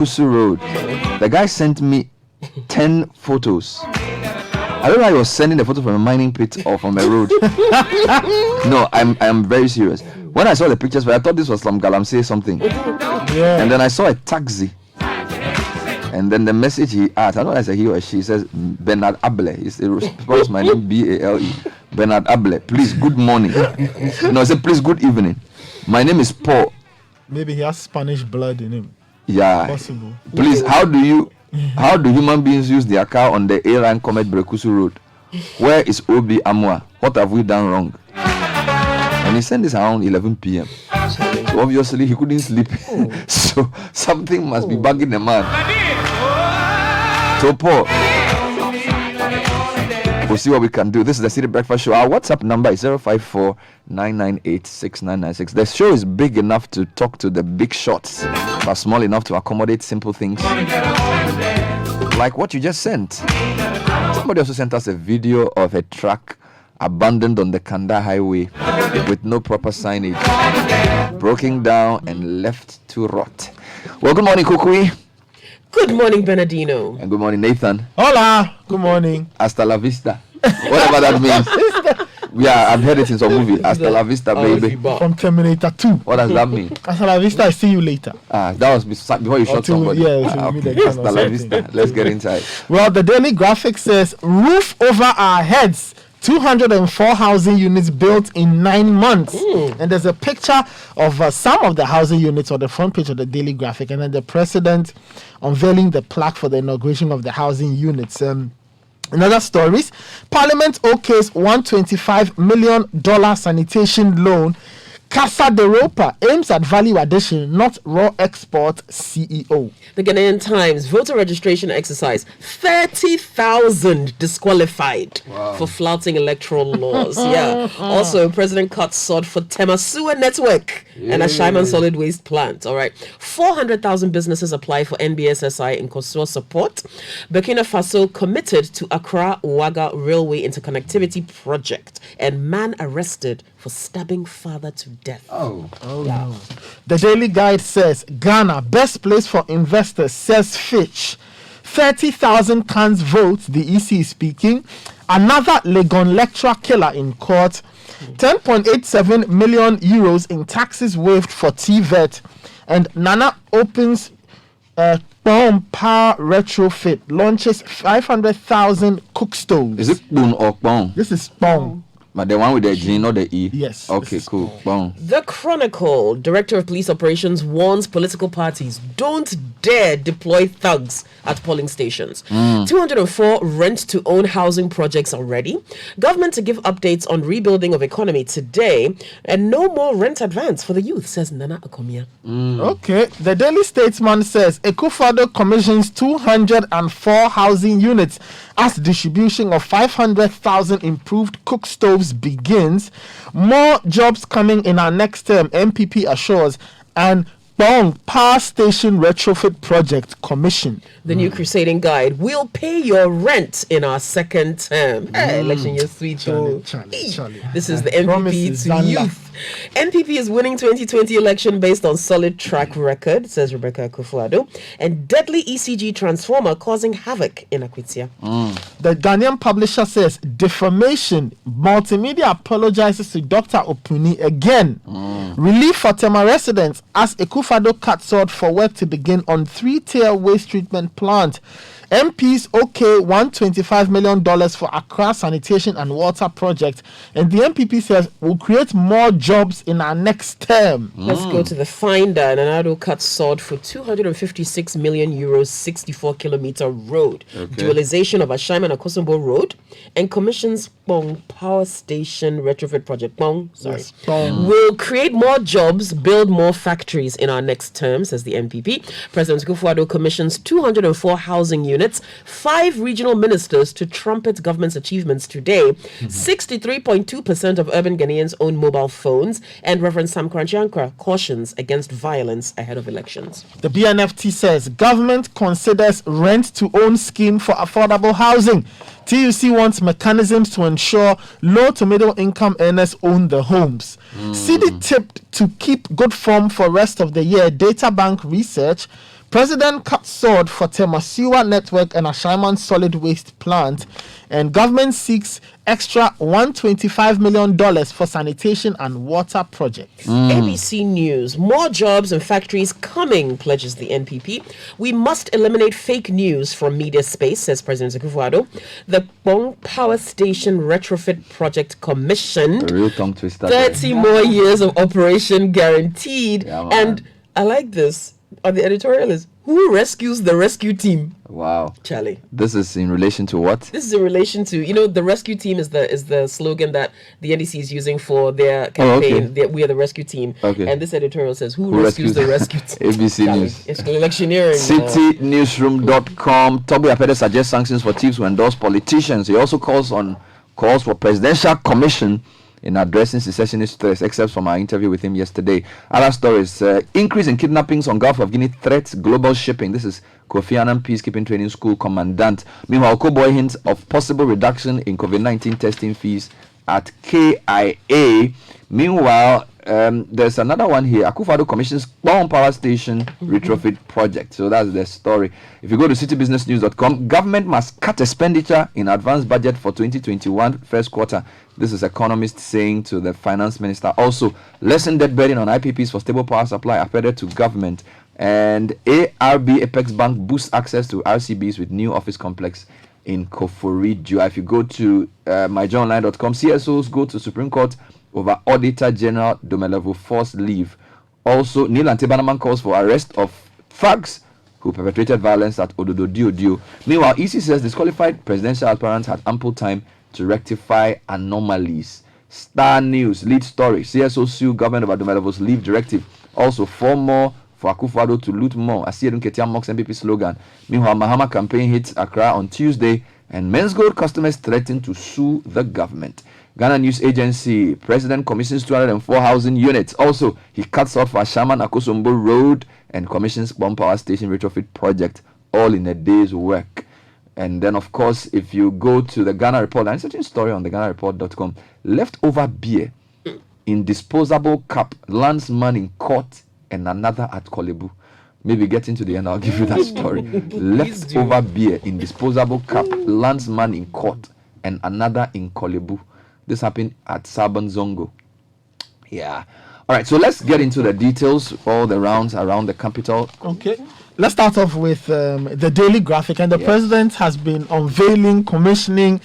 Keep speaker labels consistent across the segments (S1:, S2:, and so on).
S1: Kusu Road. The guy sent me 10 photos. I don't know if he was sending a photo from a mining pit or from a road. No, I'm very serious. When I saw the pictures, I thought this was some Galamsey something. Yeah. And then I saw a taxi. And then the message he asked, I don't know if I said he or she, says Bernard Avle. He spells my name Bale. Bernard Avle. Please, good morning. No, I said please, good evening. My name is Paul.
S2: Maybe he has Spanish blood in him.
S1: Yeah.
S2: Possible.
S1: Please, how do human beings use their car on the A-Line Comet Brekusu Road? Where is Obi Amwa? What have we done wrong? And he sent this around 11 p.m. So obviously he couldn't sleep. So something must be bugging the man. So Paul, we'll see what we can do. This is the Citi Breakfast Show. Our WhatsApp number is 054-998-6996. The show is big enough to talk to the big shots, but small enough to accommodate simple things like what you just sent. Somebody also sent us a video of a truck abandoned on the Kanda highway with no proper signage, broken down and left to rot. Well, good morning, Kokui.
S3: Good morning, Bernardino.
S1: And good morning, Nathan.
S2: Hola. Good morning.
S1: Hasta la vista. Whatever that means. Yeah, I've heard it in some movie. Hasta la vista, baby.
S2: From Terminator 2.
S1: What does that mean?
S2: Hasta la vista, I see you later.
S1: That was before you shot somebody.
S2: Yeah,
S1: okay. Hasta la vista. Let's get inside.
S2: Well, the Daily Graphic says, roof over our heads. 204 housing units built in 9 months. And there's a picture of some of the housing units on the front page of the Daily Graphic, and then the president unveiling the plaque for the inauguration of the housing units. In other stories, Parliament okays $125 million sanitation loan. Casa de Ropa aims at value addition, not raw export, CEO.
S3: The Ghanaian Times, voter registration exercise, 30,000 disqualified for flouting electoral laws. Yeah. Also, President cuts sword for Temasua Network and a Ashaiman solid waste plant. All right. 400,000 businesses apply for NBSSI in Kosovo support. Burkina Faso committed to Accra-Ouaga Railway Interconnectivity Project, and man arrested for stabbing father to death.
S1: Oh
S3: yeah.
S2: No. The Daily Guide says Ghana best place for investors, says Fitch. 30,000 cans vote, the EC is speaking. Another Legon lecturer killer in court. 10.87 million euros in taxes waived for TVET. And Nana opens bomb power retrofit, launches 500,000 cook stoves.
S1: Is it Boon or Bong?
S2: This is bomb.
S1: But the one with the G, not the E?
S2: Yes.
S1: Okay, cool. Bong.
S3: The Chronicle, Director of Police Operations, warns political parties don't dare deploy thugs at polling stations. 204 rent-to-own housing projects already. Government to give updates on rebuilding of economy today. And no more rent advance for the youth, says Nana Akomia.
S2: Okay. The Daily Statesman says Akufo-Addo commissions 204 housing units as distribution of 500,000 improved cook stoves begins. More jobs coming in our next term, MPP assures. And Bong Power Station Retrofit Project Commission.
S3: The New Crusading Guide. We'll pay your rent in our second term. Hey, election year sweet.
S2: Charlie.
S3: This is the MPP to youth. NPP is winning 2020 election based on solid track record, says Rebecca Akufo-Addo. And deadly ECG transformer causing havoc in Akwitia.
S2: The Ghanaian Publisher says defamation. Multimedia apologizes to Dr. Opuni again. Relief for Tema residents as Akufo-Addo cuts sword for work to begin on 3-tier waste treatment plant. MPs okay $125 million for Accra Sanitation and Water Project. And the MPP says we'll create more jobs in our next term.
S3: Let's go to the Finder. Nanado cuts sword for 256 million euros, 64-kilometer road. Dualization of Ashaiman Akosombo Road. And commissions Bong Power Station Retrofit Project. Bong, sorry.
S2: Yes, Bong.
S3: We'll create more jobs, build more factories in our next term, says the MPP. President Akufo-Addo commissions 204 housing units. 5 regional ministers to trumpet government's achievements today. 63.2% of urban Ghanaians own mobile phones. And Reverend Sam Kranchiankra cautions against violence ahead of elections.
S2: The BNFT says government considers rent-to-own scheme for affordable housing. TUC wants mechanisms to ensure low to middle income earners own the homes. Citi tipped to keep good form for rest of the year. Data Bank research. President cut sword for Temasiwa Network and Ashaiman Solid Waste Plant, and government seeks extra $125 million for sanitation and water projects.
S3: ABC News, more jobs and factories coming, pledges the NPP. We must eliminate fake news from media space, says President Akufo-Addo. The Hwang Power Station Retrofit Project commissioned.
S1: A real tongue twister.
S3: 30 more years of operation guaranteed.
S1: Yeah, man.
S3: And I like this. On the editorial is, who rescues the rescue team?
S1: Wow.
S3: Charlie.
S1: This is in relation to what?
S3: This is in relation to, the rescue team is the slogan that the NDC is using for their campaign. We are the rescue team.
S1: Okay.
S3: And this editorial says, who rescues the rescue team?
S1: ABC
S3: Charlie,
S1: News.
S3: it's electioneering.
S1: CitiNewsroom.com. Toby Apede suggests sanctions for thieves who endorse politicians. He also calls for presidential commission in addressing secessionist threats, except from our interview with him yesterday. Other stories, increase in kidnappings on Gulf of Guinea threats global shipping. This is Kofi Annan Peacekeeping Training School commandant. Meanwhile, Koboy hints of possible reduction in COVID-19 testing fees at KIA. Meanwhile, there's another one here. Akufo-Addo commissions Quao Power Station Retrofit project. So that's the story. If you go to citybusinessnews.com, government must cut expenditure in advance budget for 2021 first quarter. This is economist saying to the finance minister. Also, lessen debt burden on IPPs for stable power supply appeared to government. And ARB Apex Bank boosts access to RCBs with new office complex in Koforidua. If you go to myjournalline.com, CSOs go to Supreme Court over Auditor General Domelevo forced leave. Also, Neil Antebanaman calls for arrest of thugs who perpetrated violence at Ododo Diodio. Meanwhile, EC says disqualified presidential aspirants had ample time to rectify anomalies. Star News lead story: CSO sue government over Domelevo's leave directive. Also, 4 more for Akufo-Addo to loot more. Asiedu Nketia mocks MPP slogan. Meanwhile, Mahama campaign hits Accra on Tuesday, and Men's Gold customers threaten to sue the government. Ghana News Agency, President commissions 204 housing units. Also, he cuts off Ashaman Akosombo Road and commissions Hwang Power Station Retrofit project, all in a day's work. And then, of course, if you go to the Ghana Report, an interesting story on the GhanaReport.com, leftover beer in disposable cup lands man in court and another at Kolebu. Maybe get into the end, I'll give you that story. Leftover beer in disposable cup lands man in court and another in Kolebu. This happened at Sabon Zongo. Yeah. All right, so let's get into the details, all the rounds around the capital.
S2: Okay. Let's start off with the Daily Graphic. And the president has been unveiling, commissioning,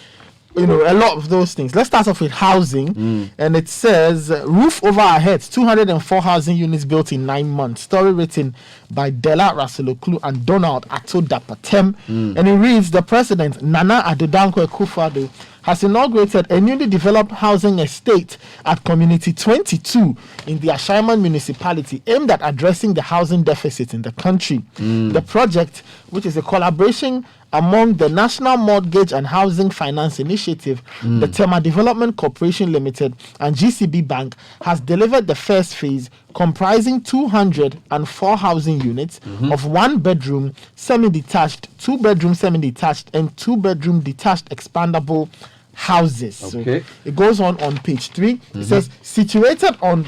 S2: a lot of those things. Let's start off with housing. And it says, roof over our heads, 204 housing units built in 9 months. Story written by Della Rasuloklu and Donald Atodapatem. And it reads, the president, Nana Adedanko Akufo-Addo, has inaugurated a newly developed housing estate at Community 22 in the Ashaiman municipality aimed at addressing the housing deficit in the country. The project, which is a collaboration among the National Mortgage and Housing Finance Initiative, the Tema Development Corporation Limited, and GCB Bank, has delivered the first phase comprising 204 housing units of 1-bedroom semi-detached, 2-bedroom semi-detached, and 2-bedroom detached expandable houses.
S1: Okay.
S2: So it goes on page 3. It says, situated on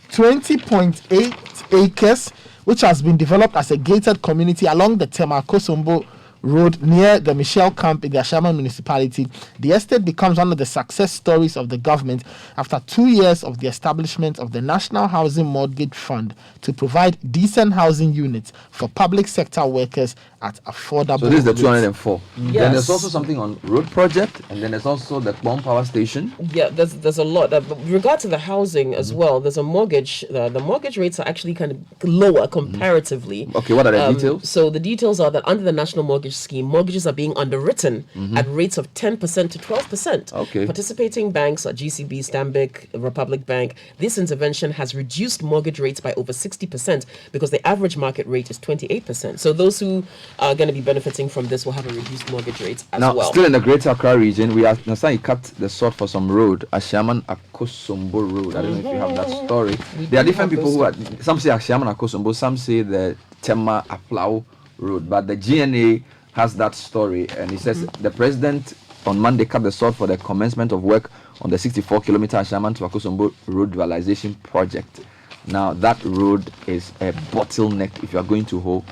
S2: 20.8 acres, which has been developed as a gated community along the Tema Kosombo Road near the Michelle Camp in the Ashaiman municipality, the estate becomes one of the success stories of the government after 2 years of the establishment of the National Housing Mortgage Fund to provide decent housing units for public sector workers at affordable
S1: So this is the
S2: rates.
S1: 204.
S3: Yes.
S1: Then there's also something on road project, and then there's also the Hwang Power Station.
S3: Yeah, there's a lot. But with regard to the housing as well, there's a mortgage. The mortgage rates are actually kind of lower comparatively.
S1: Okay, what are the details?
S3: So the details are that under the National Mortgage Scheme, mortgages are being underwritten at rates of 10% to 12%.
S1: Okay.
S3: Participating banks are GCB, Stanbic, Republic Bank. This intervention has reduced mortgage rates by over 60% because the average market rate is 28%. So those who are going to be benefiting from this will have a reduced mortgage rate as
S1: Now,
S3: well.
S1: still in the Greater Accra region, we understand you cut the sword for some road, Ashaman Akosombo Road. I don't know if you have that story. There are different people who are, some say Ashaman Akosombo, some say the Tema Aflao Road, but the GNA has that story, and he says the president on Monday cut the sword for the commencement of work on the 64-kilometer Ashaman to Akosombo Road dualization project. Now, that road is a bottleneck if you are going to Ho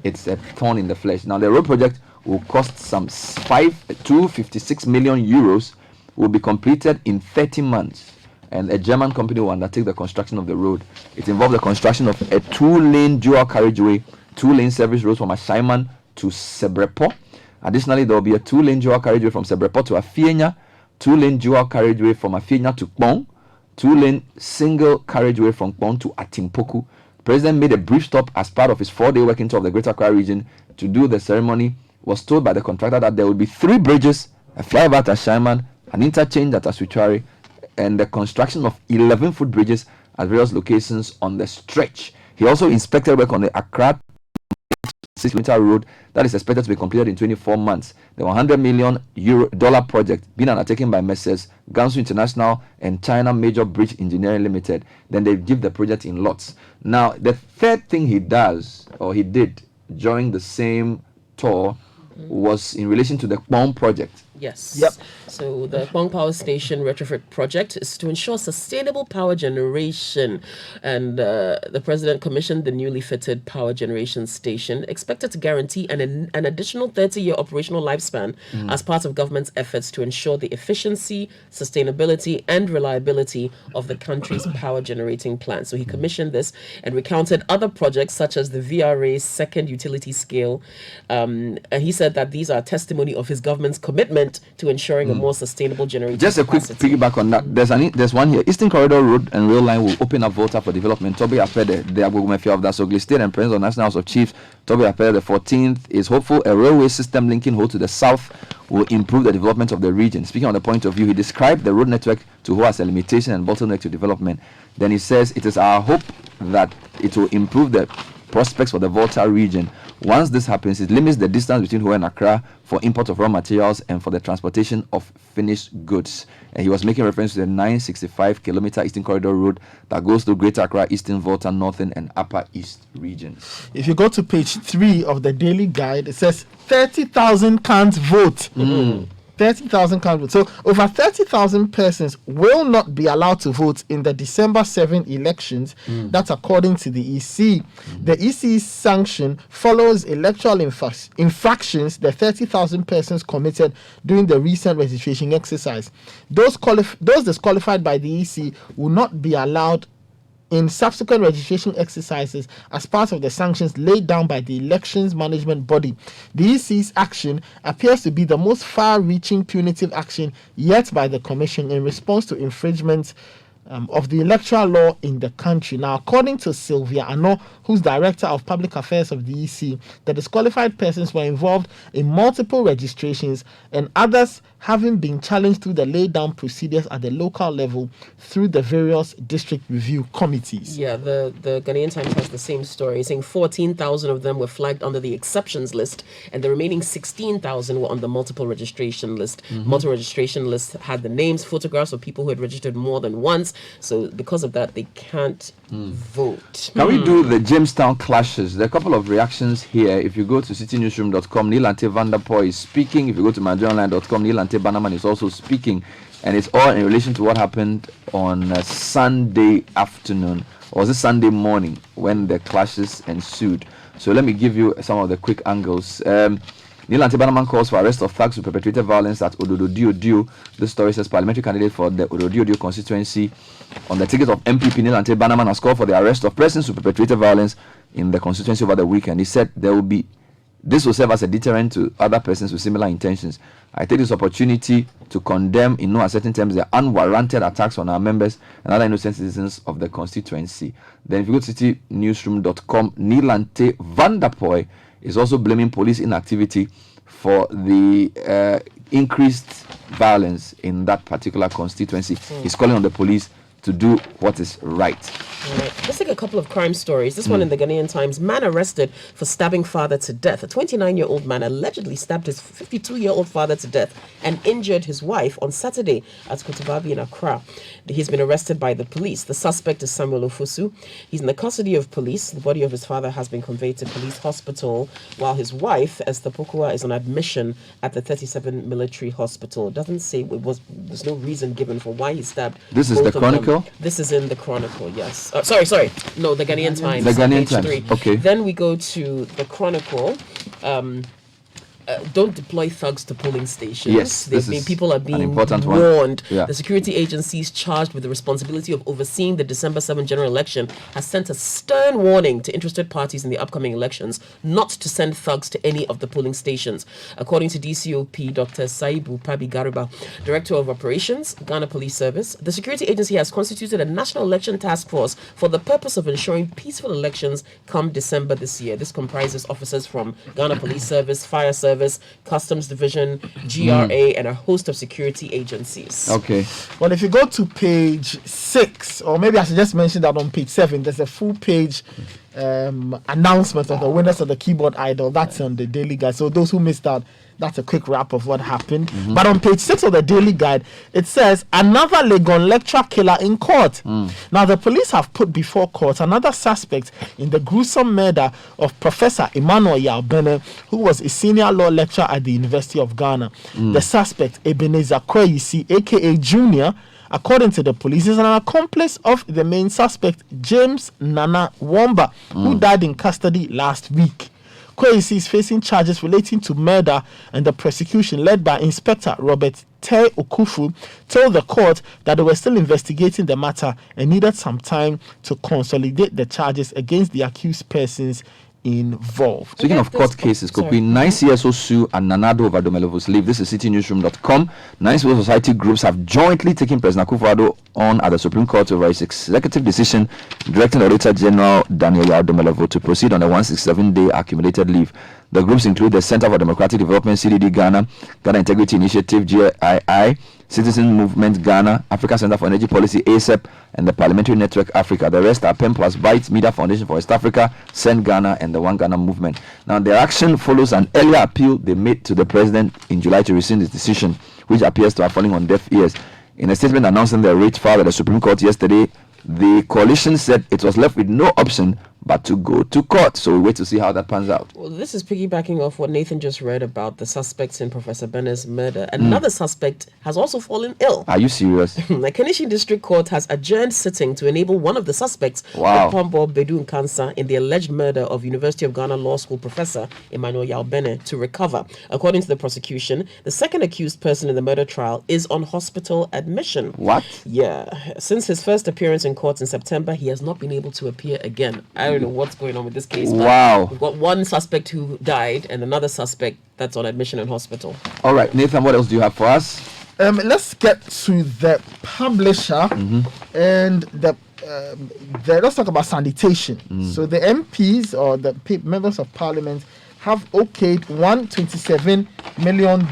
S1: it's a thorn in the flesh. Now, the road project will cost some 256 million euros, will be completed in 30 months. And a German company will undertake the construction of the road. It involves the construction of a 2-lane dual carriageway, 2-lane service roads from Ashaiman to Sebrepo. Additionally, there will be a 2-lane dual carriageway from Sebrepo to Afienya, 2-lane dual carriageway from Afienya to Quao, 2-lane single carriageway from Quao to Atimpoku. The president made a brief stop as part of his 4-day working tour of the Greater Accra region to do the ceremony. Was told by the contractor that there will be 3 bridges, a flyover at Ashaiman, an interchange at Asutwari, and the construction of 11 footbridges at various locations on the stretch. He also inspected work on the Accra 6-kilometer road that is expected to be completed in 24 months. The $100 million project being undertaken by Messrs. Gansu International and China Major Bridge Engineering Limited. Then they give the project in lots. Now, the third thing he did during the same tour was in relation to the Quao project.
S3: Yes.
S2: Yep.
S3: So the Hwang Power Station Retrofit project is to ensure sustainable power generation. And the president commissioned the newly fitted power generation station, expected to guarantee an additional 30-year operational lifespan as part of government's efforts to ensure the efficiency, sustainability, and reliability of the country's power generating plant. So he commissioned this and recounted other projects such as the VRA's second utility scale. And he said that these are testimony of his government's commitment to ensuring a more sustainable generation.
S1: Just a quick piggyback on that. There's one here. Eastern Corridor Road and Rail Line will open up Volta for development. Toby Apede, the Agogumefia of the Sogli State and President of National House of Chiefs, Toby Apede, the 14th, is hopeful a railway system linking Ho to the south will improve the development of the region. Speaking on the point of view, he described the road network to Ho as a limitation and bottleneck to development. Then he says, it is our hope that it will improve the prospects for the Volta region. Once this happens, it limits the distance between Ho and Accra for import of raw materials and for the transportation of finished goods. And he was making reference to the 965-kilometer Eastern Corridor Road that goes through Greater Accra, Eastern Volta, Northern and Upper East regions.
S2: If you go to page 3 of the Daily Guide, it says 30,000 can't vote. 30,000 can't vote. So over 30,000 persons will not be allowed to vote in the December 7 elections. That's according to the EC. The EC's sanction follows electoral infractions the 30,000 persons committed during the recent registration exercise. Those disqualified by the EC will not be allowed in subsequent registration exercises as part of the sanctions laid down by the elections management body. The EC's action appears to be the most far-reaching punitive action yet by the Commission in response to infringements of the electoral law in the country. Now, according to Sylvia Ano, who's Director of Public Affairs of the EC, the disqualified persons were involved in multiple registrations and others having been challenged through the laid down procedures at the local level through the various district review committees.
S3: Yeah, the Ghanaian Times has the same story, saying 14,000 of them were flagged under the exceptions list and the remaining 16,000 were on the multiple registration list. Multiple registration list had the names, photographs of people who had registered more than once. So because of that, they can't vote.
S1: Can we do the Jamestown clashes? There are a couple of reactions here. If you go to citynewsroom.com, Nilante Vanderpoy is speaking. If you go to MyJournalline.com, Nilante Bannerman is also speaking. And it's all in relation to what happened on Sunday afternoon, or was it Sunday morning, when the clashes ensued. So let me give you some of the quick angles. Nilante Bannerman calls for arrest of thugs who perpetrated violence at Ododo-Dio. This story says parliamentary candidate for the Ododo-Dio constituency on the ticket of MPP Nilante Bannerman has called for the arrest of persons who perpetrated violence in the constituency over the weekend. He said this will serve as a deterrent to other persons with similar intentions. I take this opportunity to condemn in no uncertain terms the unwarranted attacks on our members and other innocent citizens of the constituency. Then if you go to citynewsroom.com, Nilante Vanderpoy is also blaming police inactivity for the increased violence in that particular constituency. He's calling on the police to do what is right.
S3: All right. Let's take a couple of crime stories. This one in the Ghanaian Times. Man arrested for stabbing father to death. A 29-year-old man allegedly stabbed his 52-year-old father to death and injured his wife on Saturday at Kotobabi in Accra. He's been arrested by the police. The suspect is Samuel Ofosu. He's in the custody of police. The body of his father has been conveyed to police hospital, while his wife, Esther Pokua, is on admission at the 37 military hospital. It doesn't say there's no reason given for why he stabbed.
S1: This is the Chronicle Chronicle?
S3: This is in the Chronicle, yes. Sorry. No, the Ghanaian Times.
S1: The Ghanaian
S3: page
S1: Times.
S3: 3.
S1: Okay.
S3: Then we go to the Chronicle. Don't deploy thugs to polling stations.
S1: Yes,
S3: people are
S1: an
S3: being
S1: important one.
S3: warned.
S1: Yeah.
S3: The security agencies charged with the responsibility of overseeing the December 7 general election has sent a stern warning to interested parties in the upcoming elections not to send thugs to any of the polling stations. According to DCOP Dr. Saibu Pabi Gariba, Director of Operations, Ghana Police Service, the security agency has constituted a national election task force for the purpose of ensuring peaceful elections come December this year. This comprises officers from Ghana Police Service, Fire Service, Customs Division, GRA, and a host of security agencies.
S1: Okay.
S2: Well, if you go to page 6, or maybe I should just mention that on page 7, there's a full page announcement of the winners of the Keyboard Idol. That's on the Daily Guide. So those who missed out, that's a quick wrap of what happened. But on page 6 of the Daily Guide, it says another Legon lecturer killer in court. Now, the police have put before court another suspect in the gruesome murder of Professor Emmanuel Yalbene, who was a senior law lecturer at the University of Ghana. The suspect, Ebenezer Kweyisi, aka Junior, according to the police, is an accomplice of the main suspect, James Nana Wamba, who died in custody last week. Kweyisi is facing charges relating to murder, and the prosecution, led by Inspector Robert Te Okufu, told the court that they were still investigating the matter and needed some time to consolidate the charges against the accused persons involved.
S1: Speaking of court cases, Kokui, 9 CSO sue and Nanado over Domelovo's leave. This is citynewsroom.com. 9 civil society groups have jointly taken President Akufo-Addo on at the Supreme Court over his executive decision directing the Auditor General Daniel Yaw to proceed on a 167-day accumulated leave. The groups include the Center for Democratic Development, CDD Ghana, Ghana Integrity Initiative, GII, Citizen Movement Ghana, Africa Center for Energy Policy, ASEP, and the Parliamentary Network Africa. The rest are PEN Plus Bytes, Media Foundation for West Africa, Send Ghana, and the One Ghana Movement. Now, their action follows an earlier appeal they made to the president in July to rescind his decision, which appears to have fallen on deaf ears. In a statement announcing their rate filed at the Supreme Court yesterday, the coalition said it was left with no option but to go to court. So we wait to see how that pans out.
S3: Well, this is piggybacking off what Nathan just read about the suspects in Professor Bene's murder. Another suspect has also fallen ill.
S1: Are you serious?
S3: The Kenichi District Court has adjourned sitting to enable one of the suspects, Pombo Bedun Kansa, in the alleged murder of University of Ghana Law School professor Emmanuel Yalbene to recover. According to the prosecution, the second accused person in the murder trial is on hospital admission.
S1: What?
S3: Yeah. Since his first appearance in court in September, he has not been able to appear again. I don't know what's going on with this case.
S1: Wow.
S3: We've got one suspect who died and another suspect that's on admission in hospital.
S1: All right, Nathan, what else do you have for us?
S2: Let's get to the publisher and let's talk about sanitation. So the MPs or the members of parliament have okayed $127 million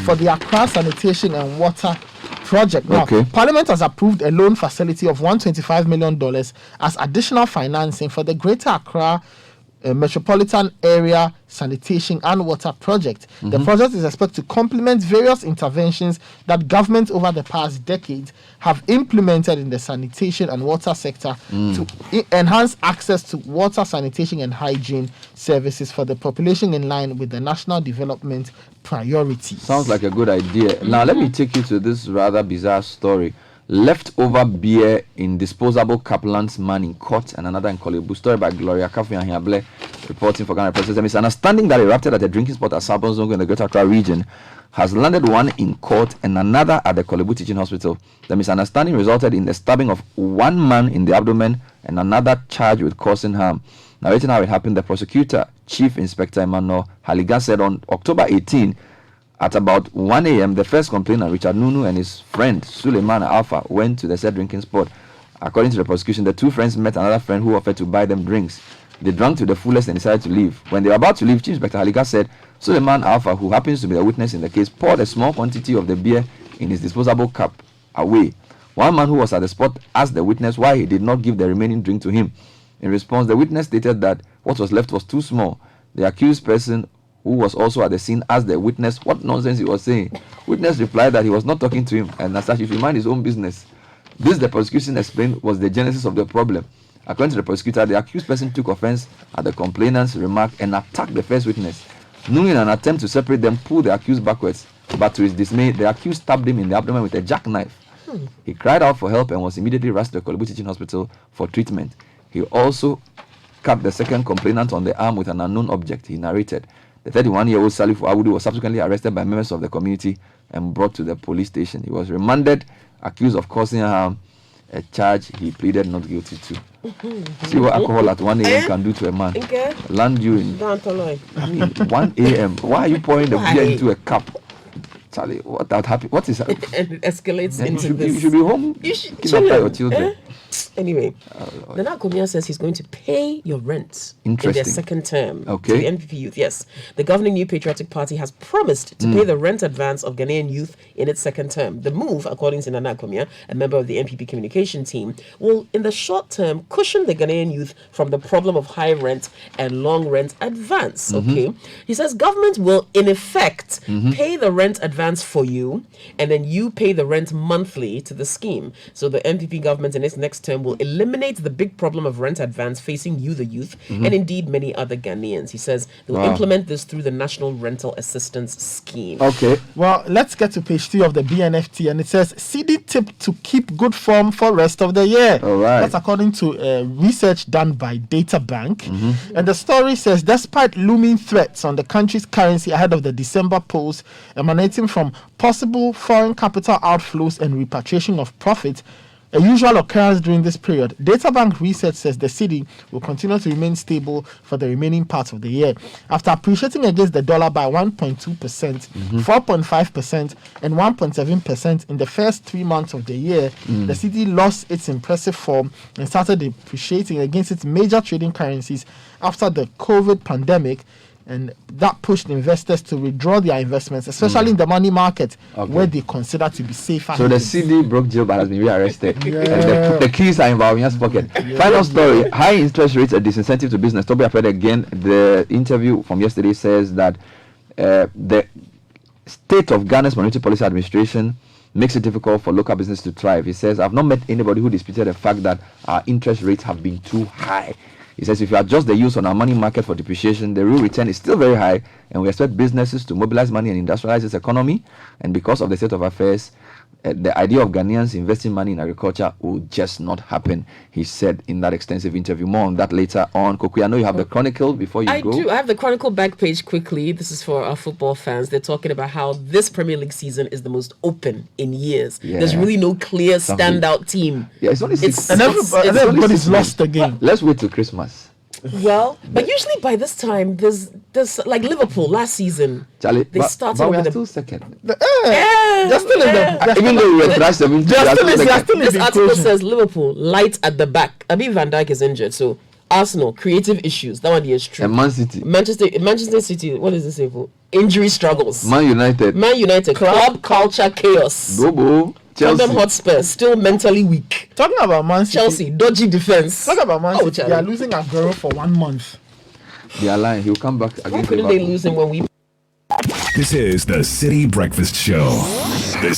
S2: for the Accra Sanitation and Water project. Now, Parliament has approved a loan facility of $125 million as additional financing for the Greater Accra Metropolitan Area Sanitation and Water Project. The project is expected to complement various interventions that governments over the past decade have implemented in the sanitation and water sector to enhance access to water, sanitation and hygiene services for the population in line with the national development priorities.
S1: Sounds like a good idea. Now, let me take you to this rather bizarre story. Leftover beer in disposable Kaplan's man in court and another in Kolebu. Story by Gloria Kafi and Avle, reporting for Ghana Press. The misunderstanding that erupted at a drinking spot at Sabon Zongo in the Greater Accra region has landed one in court and another at the Kolebu Teaching Hospital. The misunderstanding resulted in the stabbing of one man in the abdomen and another charged with causing harm. Narrating how it happened, the prosecutor, Chief Inspector Emmanuel Haligan, said on October 18, at about 1 a.m., the first complainant, Richard Nunu, and his friend, Suleiman Alpha, went to the said drinking spot. According to the prosecution, the two friends met another friend who offered to buy them drinks. They drank to the fullest and decided to leave. When they were about to leave, Chief Inspector Haliga said Suleiman Alpha, who happens to be the witness in the case, poured a small quantity of the beer in his disposable cup away. One man who was at the spot asked the witness why he did not give the remaining drink to him. In response, the witness stated that what was left was too small. The accused person, who was also at the scene, asked the witness what nonsense he was saying. Witness replied that he was not talking to him and as such he should mind his own business. This, the prosecution explained, was the genesis of the problem. According to the prosecutor, the accused person took offense at the complainant's remark and attacked the first witness. Nunu, in an attempt to separate them, pulled the accused backwards, but to his dismay, the accused stabbed him in the abdomen with a jackknife. He cried out for help and was immediately rushed to the Kolebu Teaching Hospital for treatment. He also cut the second complainant on the arm with an unknown object, he narrated. The 31-year-old Salif Awudu was subsequently arrested by members of the community and brought to the police station. He was remanded, accused of causing harm, a charge he pleaded not guilty to. See what alcohol at 1 a.m. can do to a man.
S3: Okay.
S1: Land you in 1 a.m. Why are you pouring the beer into a cup? Charlie, what that happened? What is that?
S3: And it escalates
S1: Then
S3: into
S1: you should be home.
S3: You should
S1: looking
S3: chill
S1: after
S3: out.
S1: your children.
S3: Anyway, Nana Komia says he's going to pay your rent in their
S1: Interesting.
S3: second term
S1: Okay.
S3: to the NPP youth. Yes, the governing New Patriotic Party has promised to pay the rent advance of Ghanaian youth in its second term. The move, according to Nana Komia, a member of the NPP communication team, will in the short term cushion the Ghanaian youth from the problem of high rent and long rent advance. Okay, he says government will in effect pay the rent advance for you, and then you pay the rent monthly to the scheme. So the NPP government in its next term will eliminate the big problem of rent advance facing you, the youth, and indeed many other Ghanaians. He says they will implement this through the National Rental Assistance Scheme.
S1: Okay.
S2: Well, let's get to page 3 of the BNFT, and it says Citi tip to keep good form for rest of the year.
S1: All right.
S2: That's according to research done by Data Bank. And the story says, despite looming threats on the country's currency ahead of the December polls emanating from possible foreign capital outflows and repatriation of profit, a usual occurrence during this period, Databank research says the cedi will continue to remain stable for the remaining part of the year. After appreciating against the dollar by 1.2%, 4.5%, and 1.7% in the first 3 months of the year, the cedi lost its impressive form and started depreciating against its major trading currencies after the COVID pandemic. And that pushed investors to withdraw their investments, especially in the money market, where they consider to be safer.
S1: So the CD broke jail but has been rearrested. And the keys are in Vauvin's pocket. Final story. High interest rates, a disincentive to business. Toby Apred again. The interview from yesterday says that the state of Ghana's monetary policy administration makes it difficult for local business to thrive. He says, I've not met anybody who disputed the fact that our interest rates have been too high. He says if you adjust the use on our money market for depreciation, the real return is still very high, and we expect businesses to mobilize money and industrialize this economy. And because of the state of affairs, the idea of Ghanaians investing money in agriculture will just not happen, he said in that extensive interview. More on that later on. Kokui, I know you have the Chronicle before you go.
S3: I do. I have the Chronicle back page quickly. This is for our football fans. They're talking about how this Premier League season is the most open in years.
S1: Yeah.
S3: There's really no clear standout team.
S1: Yeah, it's only six.
S2: And everybody's lost the game.
S1: Let's wait till Christmas.
S3: Well, but usually by this time, there's like Liverpool last season.
S1: Charlie,
S3: They started
S1: but we are
S3: with
S1: still second.
S2: They're still in the.
S1: Even though we were thrashed 17,
S2: They're still in
S3: This
S2: the
S3: article
S2: equation.
S3: says Liverpool light at the back. Abi Van Dijk is injured, so Arsenal creative issues. That one is true.
S1: and Man City,
S3: Manchester City. What is this say for? Injury struggles.
S1: Man United,
S3: Man United club culture chaos.
S1: Bobo,
S3: Tottenham
S1: Chelsea.
S3: Hotspur still mentally weak.
S2: Talking about Man City.
S3: Chelsea dodgy defense.
S2: Talking about Man
S3: Oh,
S2: City. They are losing Aguero for 1 month.
S1: They are lying. He'll come back
S3: Why
S1: against
S3: couldn't they
S1: Liverpool.
S3: lose him when we?
S4: This is the City Breakfast Show. The